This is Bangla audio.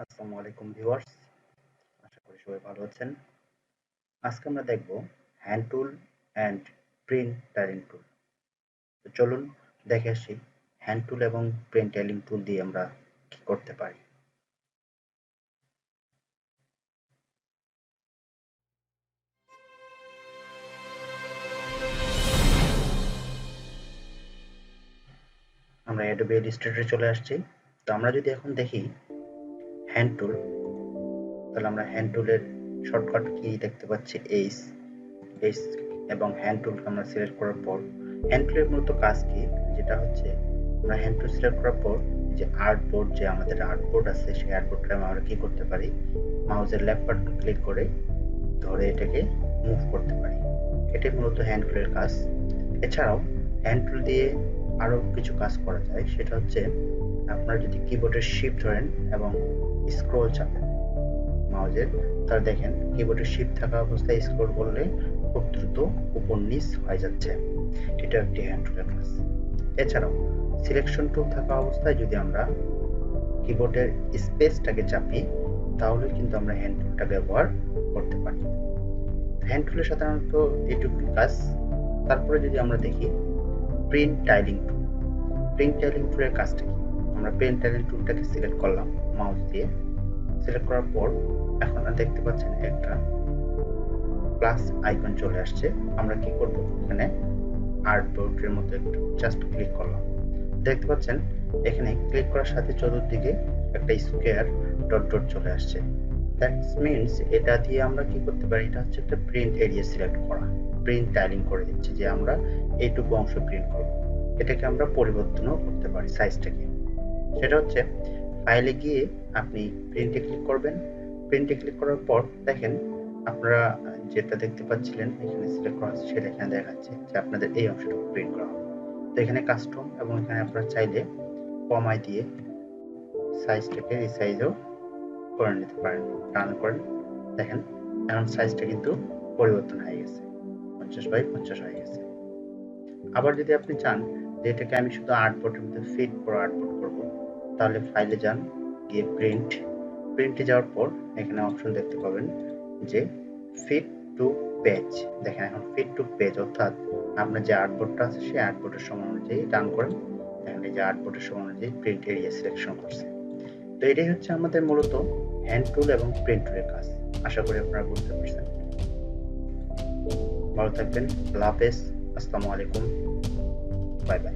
আসসালামু আলাইকুম ভিউয়ার্স, আশা করি সবাই ভালো আছেন। আজকে আমরা দেখব hand tool and print tiling tool. তো চলুন দেখে আসি হ্যান্ড টুল এবং প্রিন্ট টাইলিং টুল দিয়ে আমরা কি করতে পারি। আমরা Adobe illustrator চলে আসছি। তো আমরা যদি এখন দেখি হ্যান্ড টুল, তাহলে আমরা হ্যান্ড টুলের শর্টকাট কি দেখতে পাচ্ছি এইচ এবং হ্যান্ড টুলকে আমরা সিলেক্ট করার পর হ্যান্ড টুলের মূলত কাজ কি, যেটা হচ্ছে আমরা হ্যান্ড টুল সিলেক্ট করার পর যে আর্টবোর্ড, যে আমাদের আর্টবোর্ড আছে সেই আর্টবোর্ডটা আমরা কি করতে পারি, মাউসের লেফট বাটন ক্লিক করে ধরে এটাকে মুভ করতে পারি। এটাই মূলত হ্যান্ড টুলের কাজ। এছাড়াও হ্যান্ড টুল দিয়ে আরো কিছু কাজ করা যায়, সেটা হচ্ছে আপনারা যদি কিবোর্ডের শিফট ধরেন এবং স্ক্রল চাপেন মাউসের, তাহলে দেখেন কিবোর্ডের শিফট থাকা অবস্থায় স্ক্রল করলে খুব দ্রুত উপর নিচ হয়ে যাচ্ছে। এটা একটি হ্যান্ড টুলের কাজ। এছাড়াও সিলেকশন টুল থাকা অবস্থায় যদি আমরা কিবোর্ডের স্পেসটাকে চাপি, তাহলে কিন্তু আমরা হ্যান্ড টুলটা ব্যবহার করতে পারি। হ্যান্ড টুলের সাধারণত এইটুকু কাজ। তারপরে যদি আমরা দেখি প্রিন্ট টাইলিং টুল, প্রিন্ট টাইলিং টুলের কাজটা কি, আমরা প্রিন্ট টাইলিং টুলটাকে সিলেক্ট করলাম মাউস দিয়ে। সিলেক্ট করার পর এখন দেখতে পাচ্ছেন একটা প্লাস আইকন চলে আসছে। আমরা কি করব, এখানে আর্টবোর্ডের মধ্যে একটু জাস্ট ক্লিক করলাম। দেখতে পাচ্ছেন এখানে ক্লিক করার সাথে চতুর্দিকে একটা স্কোয়ার ডট ডট চলে আসছে। দ্যাট মিনস এটা দিয়ে আমরা কি করতে পারি, এটা হচ্ছে একটা প্রিন্ট এরিয়া সিলেক্ট করা, প্রিন্ট টাইলিং করে দিচ্ছি যে আমরা এইটুকু অংশ প্রিন্ট করব। এটাকে আমরা পরিবর্তনও করতে পারি সাইজটাকে। সেটা হচ্ছে ফাইলে গিয়ে আপনি প্রিন্টে ক্লিক করবেন। প্রিন্টে ক্লিক করার পর দেখেন আপনারা যেটা দেখতে পাচ্ছিলেন এখানে সিলেক্ট করা আছে, সেটা এখানে দেখাচ্ছে যে আপনাদের এই অংশটুকু প্রিন্ট করা হবে। তো এখানে কাস্টম, এবং এখানে আপনারা চাইলে কমাই দিয়ে সাইজটাকে রিসাইজও করে নিতে পারেন। রান করেন, দেখেন এখন সাইজটা কিন্তু পরিবর্তন হয়ে গেছে, 50x50 হয়ে গেছে। আবার যদি আপনি চান যে এটাকে আমি শুধু আর্টবোর্ডের মধ্যে ফিট করে আর্টবোর্ড করব, তাহলে ফাইলে যান, গিয়ে প্রিন্টে যাওয়ার পর এখানে অপশন দেখতে পাবেন যে ফিট টু পেজ। দেখেন এখন ফিট টু পেজ, অর্থাৎ আপনার যে আর্টবোর্ডটা আছে সেই আর্টবোর্ডের সমান অনুযায়ী রান করেন, দেখেন এই যে আর্টবোর্ডের সমান অনুযায়ী প্রিন্ট এরিয়া সিলেকশন করছে। তো এটাই হচ্ছে আমাদের মূলত হ্যান্ড টুল এবং প্রিন্ট টুলের কাজ। আশা করি আপনারা বুঝতে পারছেন। ভালো থাকবেন, আল্লাহ হাফেজ, আসসালামু আলাইকুম, বাই বাই।